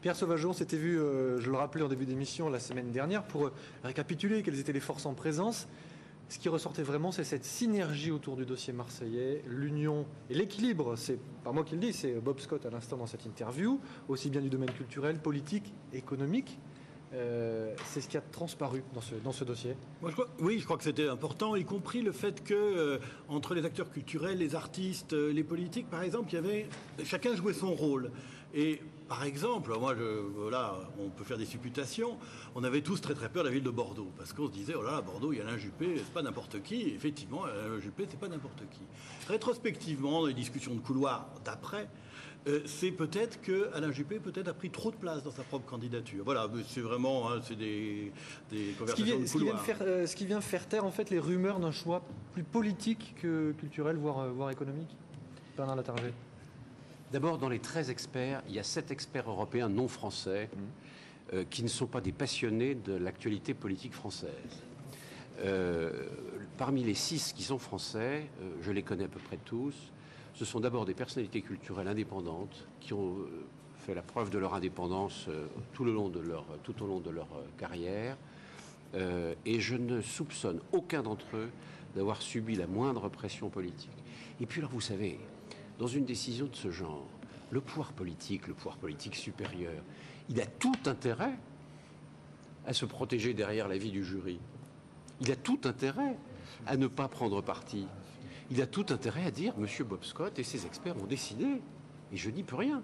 Pierre Sauvageau, on s'était vu, je le rappelais en début d'émission la semaine dernière, pour récapituler quelles étaient les forces en présence. Ce qui ressortait vraiment, c'est cette synergie autour du dossier marseillais, l'union et l'équilibre. C'est pas moi qui le dis, c'est Bob Scott à l'instant dans cette interview, aussi bien du domaine culturel, politique, économique. C'est ce qui a transparu dans ce dossier. Moi, je crois que c'était important, y compris le fait que entre les acteurs culturels, les artistes, les politiques, par exemple, chacun jouait son rôle. Et par exemple, voilà, on peut faire des supputations. On avait tous très très peur de la ville de Bordeaux, parce qu'on se disait, oh là là, Bordeaux, il y a Alain Juppé, c'est pas n'importe qui. Et effectivement, Alain Juppé, c'est pas n'importe qui. Rétrospectivement, dans les discussions de couloir d'après, c'est peut-être que Alain Juppé a pris trop de place dans sa propre candidature. Voilà, c'est vraiment c'est des conversations de couloir. Ce qui vient faire taire en fait les rumeurs d'un choix plus politique que culturel, voire économique. Bernard Latarjet. D'abord, dans les 13 experts, il y a 7 experts européens non français qui ne sont pas des passionnés de l'actualité politique française. Parmi les 6 qui sont français, je les connais à peu près tous. Ce sont d'abord des personnalités culturelles indépendantes qui ont fait la preuve de leur indépendance tout au long de leur carrière. Et je ne soupçonne aucun d'entre eux d'avoir subi la moindre pression politique. Et puis alors, vous savez, dans une décision de ce genre, le pouvoir politique supérieur, il a tout intérêt à se protéger derrière l'avis du jury. Il a tout intérêt à ne pas prendre parti. Il a tout intérêt à dire « Monsieur Bob Scott et ses experts ont décidé, et je n'y peux rien ».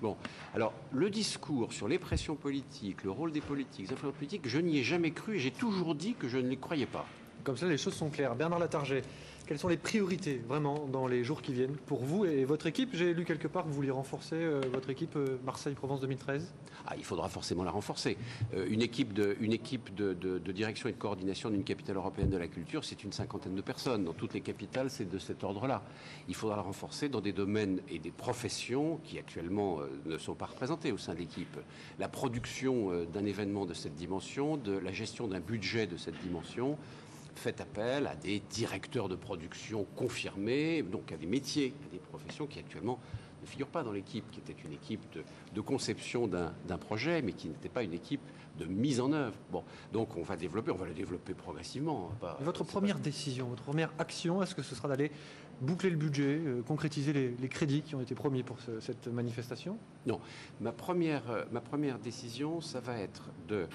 Bon, alors, le discours sur les pressions politiques, le rôle des politiques, les influences politiques, je n'y ai jamais cru et j'ai toujours dit que je ne les croyais pas. Comme ça, les choses sont claires. Bernard Latarjet, quelles sont les priorités, vraiment, dans les jours qui viennent, pour vous et votre équipe? J'ai lu quelque part que vous vouliez renforcer votre équipe Marseille-Provence 2013. Ah, il faudra forcément la renforcer. Une équipe de direction et de coordination d'une capitale européenne de la culture, c'est une 50aine de personnes. Dans toutes les capitales, c'est de cet ordre-là. Il faudra la renforcer dans des domaines et des professions qui, actuellement, ne sont pas représentées au sein de l'équipe. La production d'un événement de cette dimension, de la gestion d'un budget de cette dimension, fait appel à des directeurs de production confirmés, donc à des métiers, à des professions qui actuellement ne figurent pas dans l'équipe, qui était une équipe de conception d'un projet, mais qui n'était pas une équipe de mise en œuvre. Bon, donc on va le développer progressivement. Votre première décision, votre première action, est-ce que ce sera d'aller boucler le budget, concrétiser les crédits qui ont été promis pour cette manifestation? Non, ma première décision, ça va être de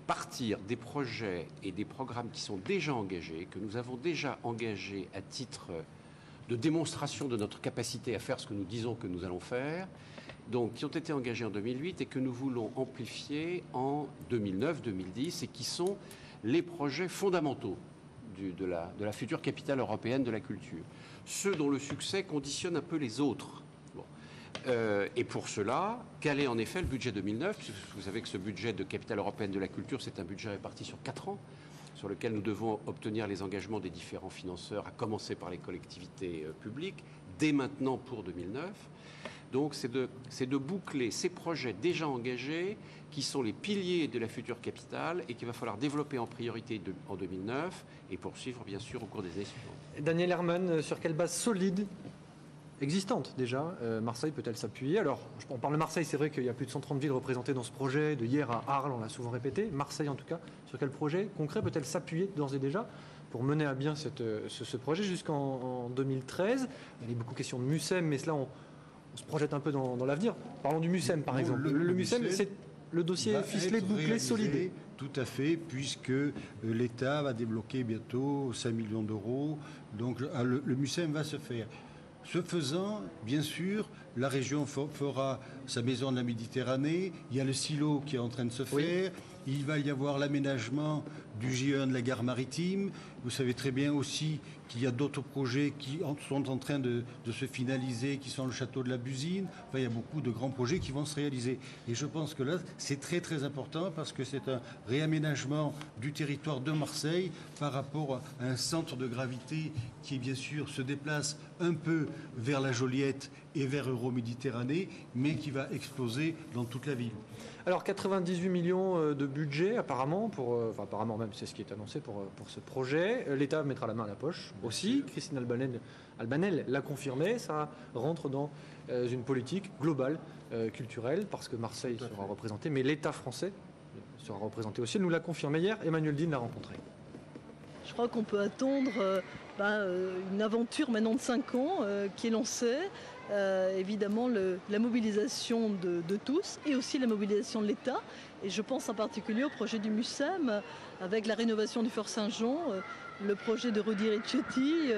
partir des projets et des programmes qui sont déjà engagés, que nous avons déjà engagés à titre de démonstration de notre capacité à faire ce que nous disons que nous allons faire, donc qui ont été engagés en 2008 et que nous voulons amplifier en 2009, 2010, et qui sont les projets fondamentaux de la future capitale européenne de la culture. Ceux dont le succès conditionne un peu les autres. Et pour cela, quel est en effet le budget 2009 ? Vous savez que ce budget de capitale européenne de la culture, c'est un budget réparti sur 4 ans, sur lequel nous devons obtenir les engagements des différents financeurs, à commencer par les collectivités publiques, dès maintenant pour 2009. Donc c'est de boucler ces projets déjà engagés, qui sont les piliers de la future capitale et qu'il va falloir développer en priorité en 2009 et poursuivre bien sûr au cours des années suivantes. Daniel Herman, sur quelle base solide existante déjà, Marseille peut-elle s'appuyer? Alors, on parle de Marseille, c'est vrai qu'il y a plus de 130 villes représentées dans ce projet, de hier à Arles, on l'a souvent répété. Marseille en tout cas, sur quel projet concret peut-elle s'appuyer d'ores et déjà pour mener à bien ce projet jusqu'en 2013? Il y a beaucoup de questions de MUSEM, mais cela on se projette un peu dans l'avenir. Parlons du MUSEM par exemple. Le MUSEM, c'est le dossier ficelé, bouclé, solide. Tout à fait, puisque l'État va débloquer bientôt 5 millions d'euros. Donc le MUSEM va se faire. Ce faisant, bien sûr, la région fera sa maison de la Méditerranée. Il y a le silo qui est en train de se faire. Oui. Il va y avoir l'aménagement du J1 de la gare maritime. Vous savez très bien aussi qu'il y a d'autres projets qui sont en train de se finaliser, qui sont le château de la Busine. Enfin, il y a beaucoup de grands projets qui vont se réaliser. Et je pense que là, c'est très très important parce que c'est un réaménagement du territoire de Marseille par rapport à un centre de gravité qui, bien sûr, se déplace un peu vers la Joliette et vers Euroméditerranée, mais qui va exploser dans toute la ville. Alors 98 millions de budget apparemment, apparemment même c'est ce qui est annoncé pour ce projet. L'État mettra la main à la poche aussi. Christine Albanel l'a confirmé. Ça rentre dans une politique globale culturel, parce que Marseille sera représenté, mais l'État français sera représenté aussi. Elle nous l'a confirmé hier, Emmanuel Dean l'a rencontré. Je crois qu'on peut attendre une aventure maintenant de 5 ans qui est lancée. Évidemment, la mobilisation de tous et aussi la mobilisation de l'État. Et je pense en particulier au projet du MUSEM avec la rénovation du Fort Saint-Jean, le projet de Rudy Ricciotti.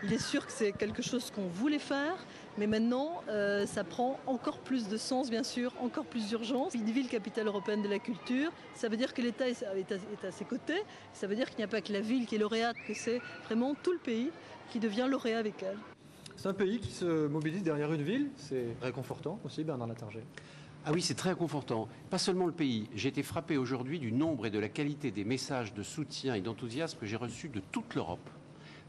Il est sûr que c'est quelque chose qu'on voulait faire, mais maintenant, ça prend encore plus de sens, bien sûr, encore plus d'urgence. Une ville capitale européenne de la culture, ça veut dire que l'État est à ses côtés. Ça veut dire qu'il n'y a pas que la ville qui est lauréate, que c'est vraiment tout le pays qui devient lauréat avec elle. C'est un pays qui se mobilise derrière une ville, c'est réconfortant aussi, Bernard Latarjet. Ah oui, c'est très réconfortant. Pas seulement le pays. J'ai été frappé aujourd'hui du nombre et de la qualité des messages de soutien et d'enthousiasme que j'ai reçus de toute l'Europe.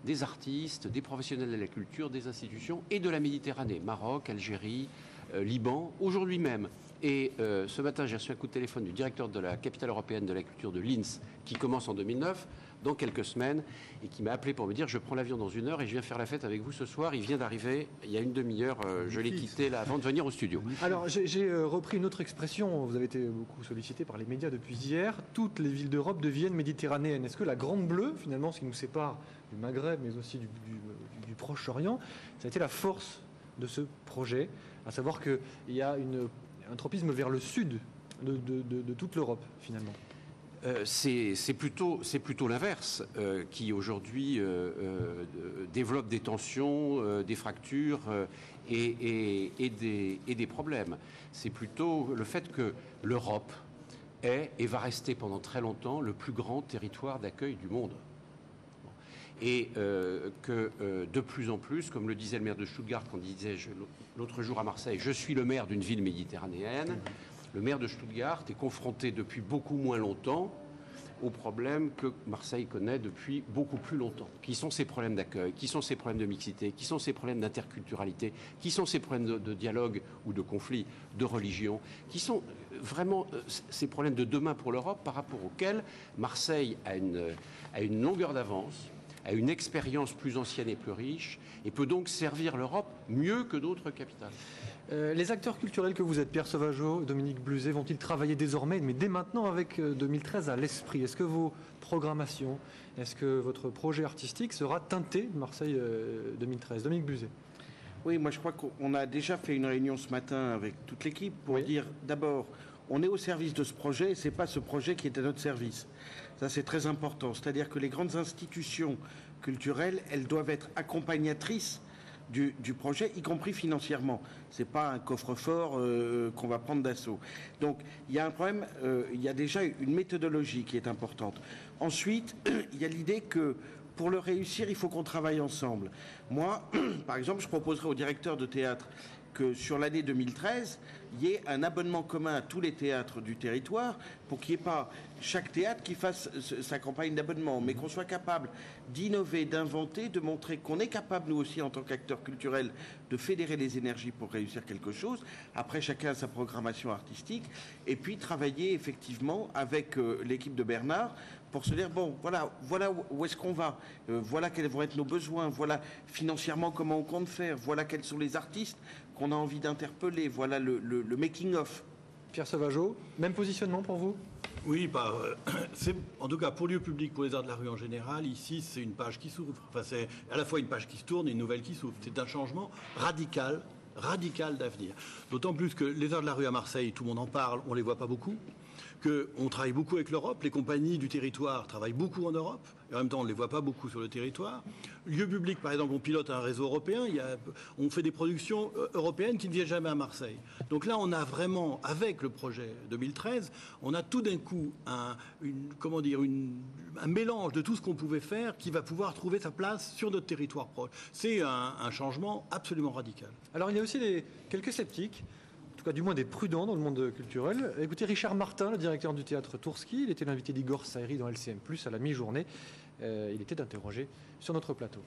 Des artistes, des professionnels de la culture, des institutions et de la Méditerranée. Maroc, Algérie, Liban, aujourd'hui même. Et ce matin, j'ai reçu un coup de téléphone du directeur de la capitale européenne de la culture de Linz, qui commence en 2009, dans quelques semaines, et qui m'a appelé pour me dire « Je prends l'avion dans 1 heure et je viens faire la fête avec vous ce soir. » Il vient d'arriver il y a une demi-heure. Je l'ai quitté là avant de venir au studio. Alors, j'ai repris une autre expression. Vous avez été beaucoup sollicité par les médias depuis hier. Toutes les villes d'Europe deviennent méditerranéennes. Est-ce que la Grande Bleue, finalement, ce qui nous sépare du Maghreb, mais aussi du Proche-Orient, ça a été la force de ce projet, à savoir qu'il y a un tropisme vers le sud de toute l'Europe, finalement. C'est plutôt l'inverse qui aujourd'hui développe des tensions, des fractures et des problèmes. C'est plutôt le fait que l'Europe est et va rester pendant très longtemps le plus grand territoire d'accueil du monde. Et que de plus en plus, comme le disait le maire de Stuttgart quand il disait l'autre jour à Marseille, je suis le maire d'une ville méditerranéenne, le maire de Stuttgart est confronté depuis beaucoup moins longtemps aux problèmes que Marseille connaît depuis beaucoup plus longtemps. Qui sont ces problèmes d'accueil, qui sont ces problèmes de mixité, qui sont ces problèmes d'interculturalité, qui sont ces problèmes de dialogue ou de conflit, de religion, qui sont vraiment ces problèmes de demain pour l'Europe par rapport auxquels Marseille a une longueur d'avance, a une expérience plus ancienne et plus riche, et peut donc servir l'Europe mieux que d'autres capitales. Les acteurs culturels que vous êtes, Pierre Sauvageau, Dominique Bluzet, vont-ils travailler désormais, mais dès maintenant avec 2013 à l'esprit? Est-ce que vos programmations, est-ce que votre projet artistique sera teinté de Marseille 2013? Dominique Bluzet. Oui, moi je crois qu'on a déjà fait une réunion ce matin avec toute l'équipe pour dire d'abord, on est au service de ce projet et ce n'est pas ce projet qui est à notre service. Ça c'est très important, c'est-à-dire que les grandes institutions culturelles, elles doivent être accompagnatrices du projet, y compris financièrement. Ce n'est pas un coffre-fort qu'on va prendre d'assaut. Donc il y a un problème, il y a déjà une méthodologie qui est importante. Ensuite, il y a l'idée que pour le réussir, il faut qu'on travaille ensemble. Moi, par exemple, je proposerai au directeur de théâtre que sur l'année 2013, il y ait un abonnement commun à tous les théâtres du territoire pour qu'il n'y ait pas chaque théâtre qui fasse sa campagne d'abonnement, mais qu'on soit capable d'innover, d'inventer, de montrer qu'on est capable, nous aussi, en tant qu'acteurs culturels, de fédérer les énergies pour réussir quelque chose. Après, chacun a sa programmation artistique. Et puis, travailler effectivement avec l'équipe de Bernard pour se dire, bon, voilà où est-ce qu'on va, voilà quels vont être nos besoins, voilà financièrement comment on compte faire, voilà quels sont les artistes qu'on a envie d'interpeller, voilà le making-of. Pierre Sauvageau, même positionnement pour vous? Oui, c'est en tout cas pour lieu public, pour les arts de la rue en général, ici c'est une page qui s'ouvre. Enfin, c'est à la fois une page qui se tourne et une nouvelle qui s'ouvre. C'est un changement radical d'avenir. D'autant plus que les arts de la rue à Marseille, tout le monde en parle, on ne les voit pas beaucoup. Qu'on travaille beaucoup avec l'Europe, les compagnies du territoire travaillent beaucoup en Europe, et en même temps on ne les voit pas beaucoup sur le territoire. Lieu public, par exemple, on pilote un réseau européen, on fait des productions européennes qui ne viennent jamais à Marseille. Donc là, on a vraiment, avec le projet 2013, on a tout d'un coup un mélange de tout ce qu'on pouvait faire qui va pouvoir trouver sa place sur notre territoire proche. C'est un changement absolument radical. Alors il y a aussi quelques sceptiques, du moins des prudents dans le monde culturel. Écoutez, Richard Martin, le directeur du théâtre Tourski, il était l'invité d'Igor Saïri dans LCM+, à la mi-journée. Il était interrogé sur notre plateau.